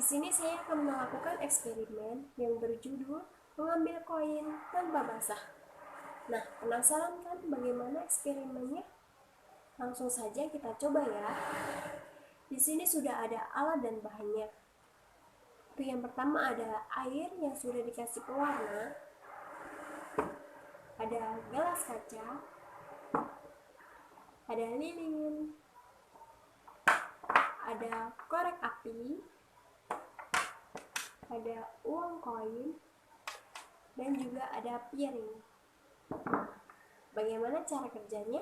sini saya akan melakukan eksperimen yang berjudul mengambil koin tanpa basah. Nah, penasaran kan bagaimana eksperimennya? Langsung saja kita coba ya. Di sini sudah ada alat dan bahannya. Untuk yang pertama ada air yang sudah dikasih pewarna, ada gelas kaca, ada lilin, ada korek api, ada uang koin, dan juga ada piring. Bagaimana cara kerjanya?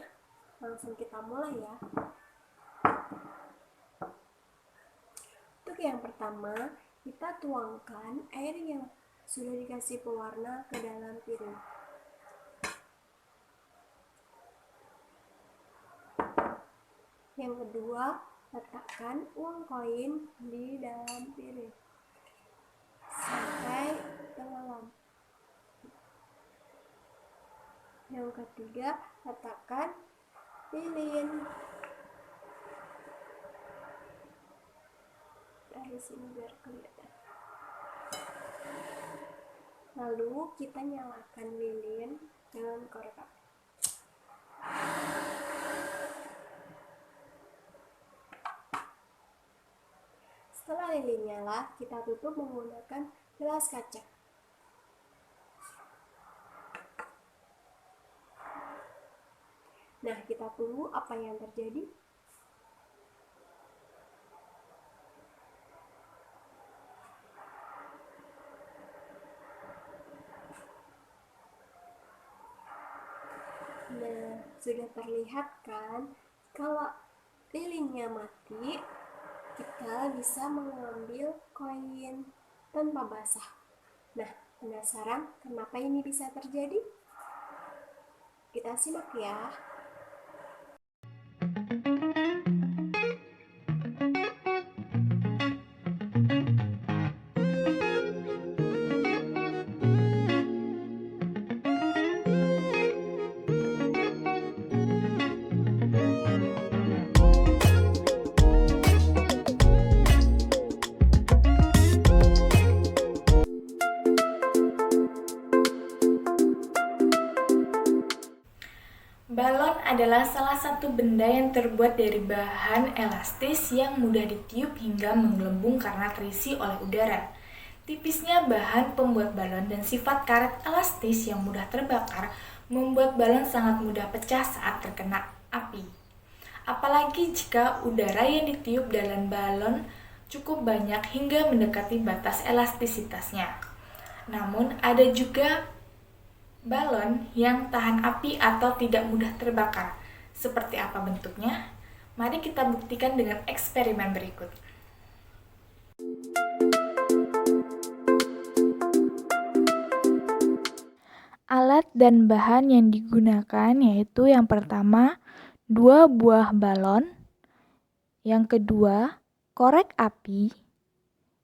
Langsung kita mulai ya. Untuk yang pertama, kita tuangkan air yang sudah dikasih pewarna ke dalam piring. Yang kedua, letakkan uang koin di dalam piring sampai tenggelam. Yang ketiga, letakkan lilin. Dari sini biar kelihatan. Lalu kita nyalakan lilin dengan korek api. Setelah lilin nyala, kita tutup menggunakan gelas kaca. Nah, kita tunggu apa yang terjadi. Nah, sudah terlihat kan kalau lilinnya mati, kita bisa mengambil koin tanpa basah. Nah, penasaran kenapa ini bisa terjadi? Kita simak ya. Balon adalah salah satu benda yang terbuat dari bahan elastis yang mudah ditiup hingga menggelembung karena terisi oleh udara. Tipisnya bahan pembuat balon dan sifat karet elastis yang mudah terbakar membuat balon sangat mudah pecah saat terkena api. Apalagi jika udara yang ditiup dalam balon cukup banyak hingga mendekati batas elastisitasnya. Namun ada juga balon yang tahan api atau tidak mudah terbakar. Seperti apa bentuknya? Mari kita buktikan dengan eksperimen berikut. Alat dan bahan yang digunakan yaitu yang pertama, 2 buah balon, yang kedua, korek api,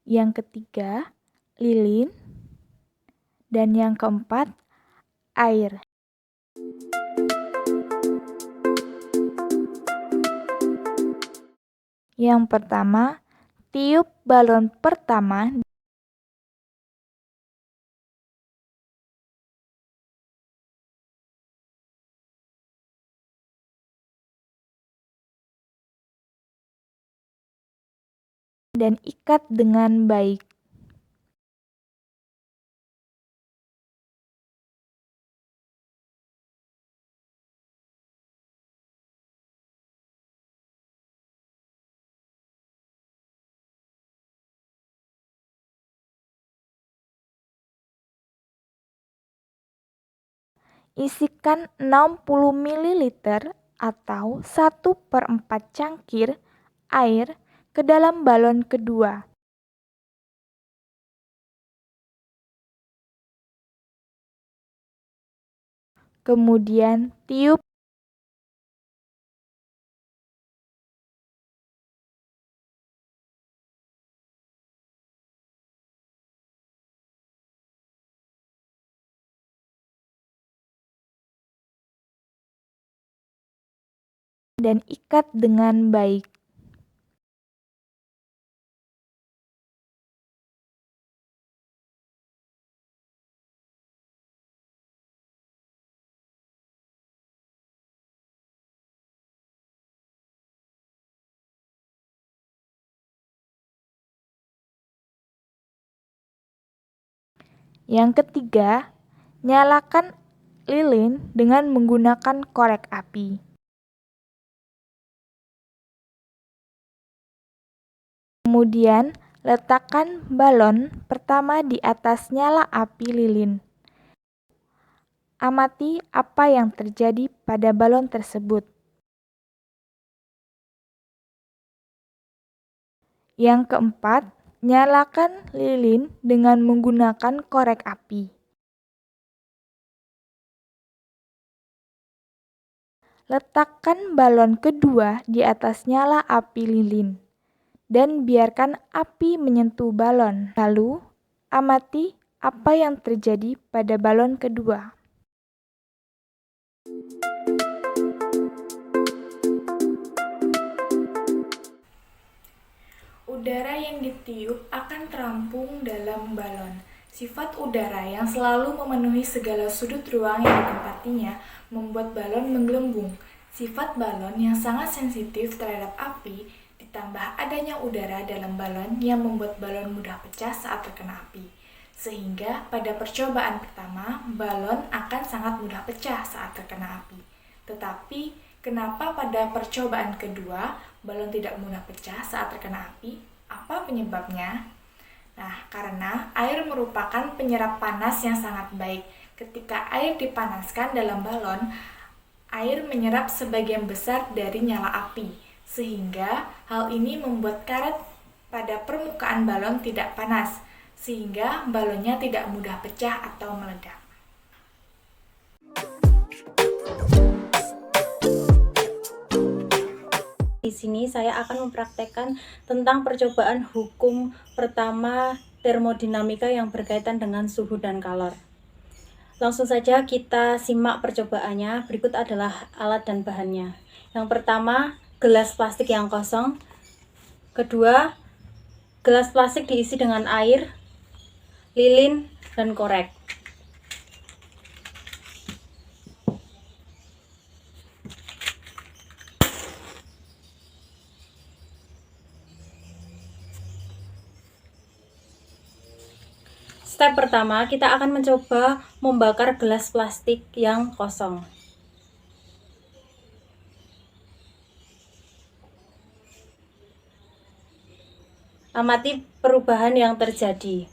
yang ketiga, lilin, dan yang keempat, air. Yang pertama, tiup balon pertama dan ikat dengan baik. Isikan 60 ml atau 1/4 cangkir air ke dalam balon kedua. Kemudian tiup dan ikat dengan baik. Yang ketiga, nyalakan lilin dengan menggunakan korek api. Kemudian, letakkan balon pertama di atas nyala api lilin. Amati apa yang terjadi pada balon tersebut. Yang keempat, nyalakan lilin dengan menggunakan korek api. Letakkan balon kedua di atas nyala api lilin dan biarkan api menyentuh balon. Lalu, amati apa yang terjadi pada balon kedua. Udara yang ditiup akan terampung dalam balon. Sifat udara yang selalu memenuhi segala sudut ruang yang ditempatinya membuat balon menggelembung. Sifat balon yang sangat sensitif terhadap api ditambah adanya udara dalam balon yang membuat balon mudah pecah saat terkena api. Sehingga pada percobaan pertama, balon akan sangat mudah pecah saat terkena api. Tetapi, kenapa pada percobaan kedua, balon tidak mudah pecah saat terkena api? Apa penyebabnya? Nah, karena air merupakan penyerap panas yang sangat baik. Ketika air dipanaskan dalam balon, air menyerap sebagian besar dari nyala api, sehingga hal ini membuat karet pada permukaan balon tidak panas, sehingga balonnya tidak mudah pecah atau meledak. Di sini saya akan mempraktekkan tentang percobaan hukum pertama termodinamika yang berkaitan dengan suhu dan kalor. Langsung saja kita simak percobaannya. Berikut adalah alat dan bahannya. Yang pertama, gelas plastik yang kosong. Kedua, gelas plastik diisi dengan air, lilin, dan korek. Step pertama, kita akan mencoba membakar gelas plastik yang kosong. Amati perubahan yang terjadi.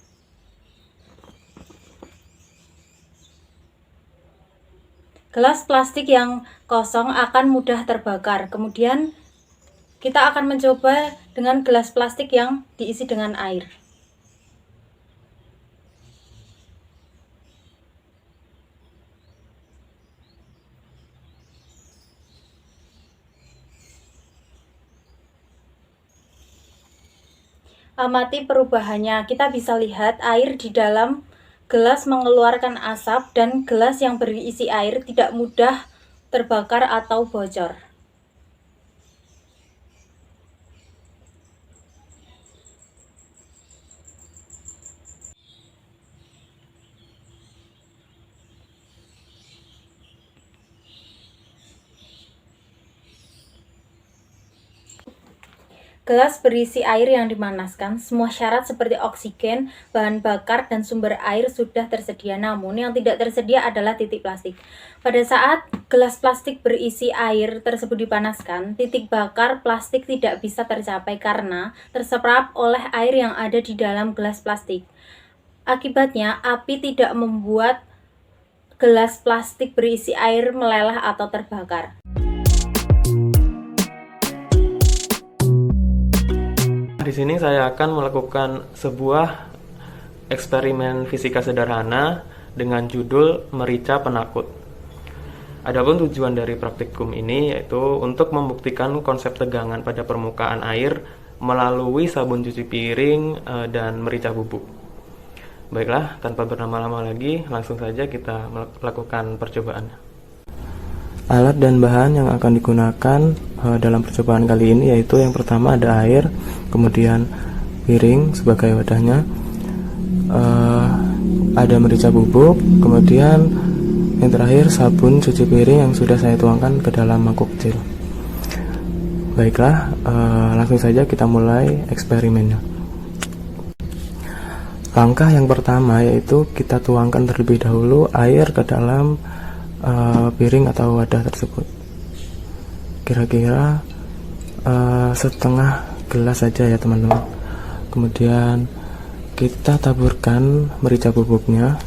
Gelas plastik yang kosong akan mudah terbakar. Kemudian kita akan mencoba dengan gelas plastik yang diisi dengan air. Amati perubahannya. Kita bisa lihat air di dalam gelas mengeluarkan asap dan gelas yang berisi air tidak mudah terbakar atau bocor. Gelas berisi air yang dipanaskan, semua syarat seperti oksigen, bahan bakar, dan sumber air sudah tersedia. Namun yang tidak tersedia adalah titik plastik. Pada saat gelas plastik berisi air tersebut dipanaskan, titik bakar plastik tidak bisa tercapai karena terserap oleh air yang ada di dalam gelas plastik. Akibatnya, api tidak membuat gelas plastik berisi air meleleh atau terbakar. Di sini saya akan melakukan sebuah eksperimen fisika sederhana dengan judul merica penakut. Adapun tujuan dari praktikum ini yaitu untuk membuktikan konsep tegangan pada permukaan air melalui sabun cuci piring dan merica bubuk. Baiklah, tanpa berlama-lama lagi, langsung saja kita melakukan percobaan. Alat dan bahan yang akan digunakan dalam percobaan kali ini yaitu yang pertama ada air, kemudian piring sebagai wadahnya, ada merica bubuk, kemudian yang terakhir sabun cuci piring yang sudah saya tuangkan ke dalam mangkuk kecil. Baiklah, langsung saja kita mulai eksperimennya. Langkah yang pertama yaitu kita tuangkan terlebih dahulu air ke dalam piring atau wadah tersebut. Kira-kira setengah gelas saja ya teman-teman. Kemudian kita taburkan merica bubuknya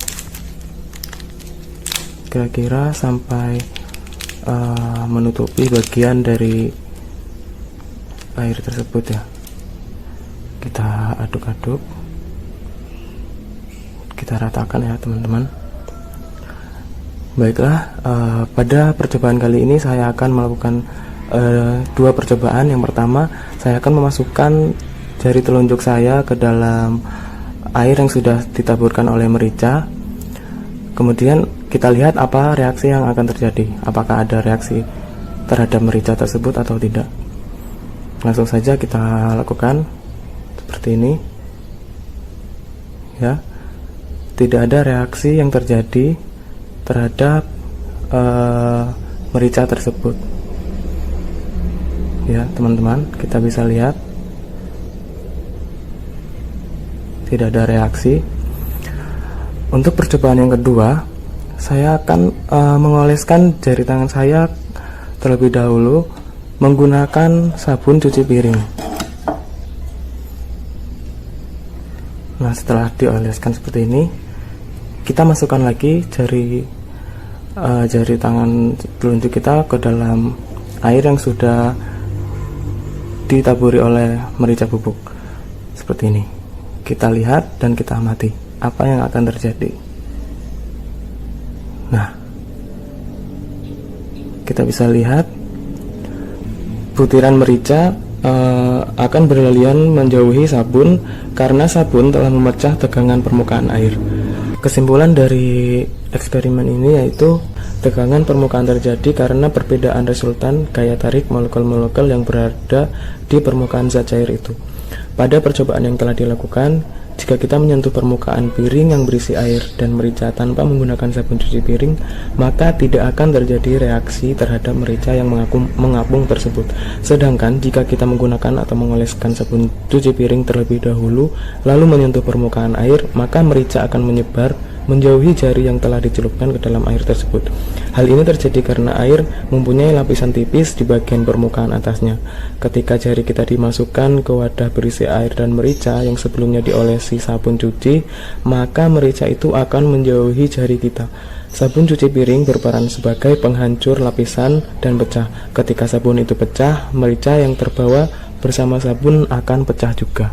kira-kira sampai menutupi bagian dari air tersebut ya. Kita aduk-aduk, kita ratakan ya teman-teman. Baiklah, pada percobaan kali ini saya akan melakukan dua percobaan. Yang pertama, saya akan memasukkan jari telunjuk saya ke dalam air yang sudah ditaburkan oleh merica. Kemudian kita lihat apa reaksi yang akan terjadi, apakah ada reaksi terhadap merica tersebut atau tidak. Langsung saja kita lakukan seperti ini ya. Tidak ada reaksi yang terjadi terhadap merica tersebut ya teman-teman, kita bisa lihat tidak ada reaksi. Untuk percobaan yang kedua, saya akan mengoleskan jari tangan saya terlebih dahulu menggunakan sabun cuci piring. Nah, setelah dioleskan seperti ini, kita masukkan lagi jari tangan telunjuk kita ke dalam air yang sudah ditaburi oleh merica bubuk seperti ini. Kita lihat dan kita amati apa yang akan terjadi. Nah, kita bisa lihat butiran merica akan berlarian menjauhi sabun karena sabun telah memecah tegangan permukaan air. Kesimpulan dari eksperimen ini yaitu tegangan permukaan terjadi karena perbedaan resultan gaya tarik molekul-molekul yang berada di permukaan zat cair itu. Pada percobaan yang telah dilakukan, jika kita menyentuh permukaan piring yang berisi air dan merica tanpa menggunakan sabun cuci piring, maka tidak akan terjadi reaksi terhadap merica yang mengapung tersebut. Sedangkan jika kita menggunakan atau mengoleskan sabun cuci piring terlebih dahulu, lalu menyentuh permukaan air, maka merica akan menyebar menjauhi jari yang telah dicelupkan ke dalam air tersebut. Hal ini terjadi karena air mempunyai lapisan tipis di bagian permukaan atasnya. Ketika jari kita dimasukkan ke wadah berisi air dan merica yang sebelumnya diolesi sabun cuci, maka merica itu akan menjauhi jari kita. Sabun cuci piring berperan sebagai penghancur lapisan dan pecah. Ketika sabun itu pecah, merica yang terbawa bersama sabun akan pecah juga.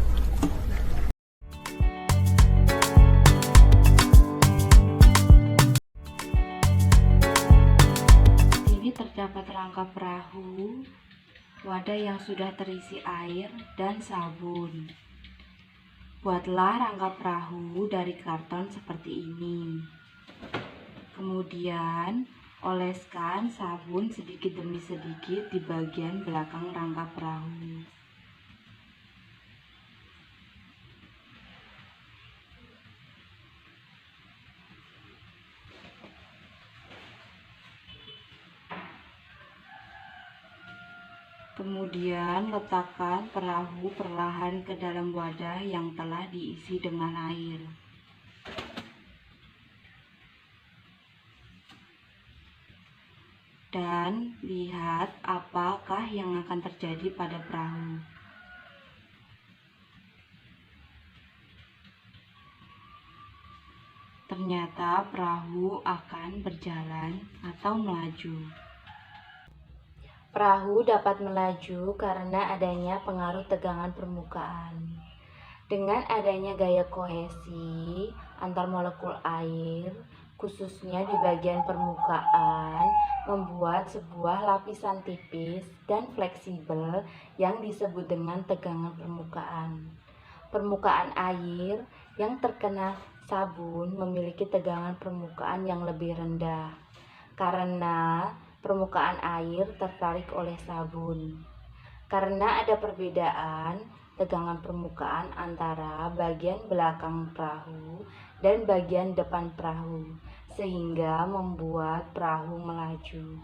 Terdapat rangka perahu, wadah yang sudah terisi air, dan sabun. Buatlah rangka perahu dari karton seperti ini. Kemudian, oleskan sabun sedikit demi sedikit di bagian belakang rangka perahu. Kemudian letakkan perahu perlahan ke dalam wadah yang telah diisi dengan air. Dan lihat apakah yang akan terjadi pada perahu. Ternyata perahu akan berjalan atau melaju. Perahu dapat melaju karena adanya pengaruh tegangan permukaan. Dengan adanya gaya kohesi antar molekul air, khususnya di bagian permukaan, membuat sebuah lapisan tipis dan fleksibel yang disebut dengan tegangan permukaan. Permukaan air yang terkena sabun memiliki tegangan permukaan yang lebih rendah karena permukaan air tertarik oleh sabun. Karena ada perbedaan tegangan permukaan antara bagian belakang perahu dan bagian depan perahu, sehingga membuat perahu melaju.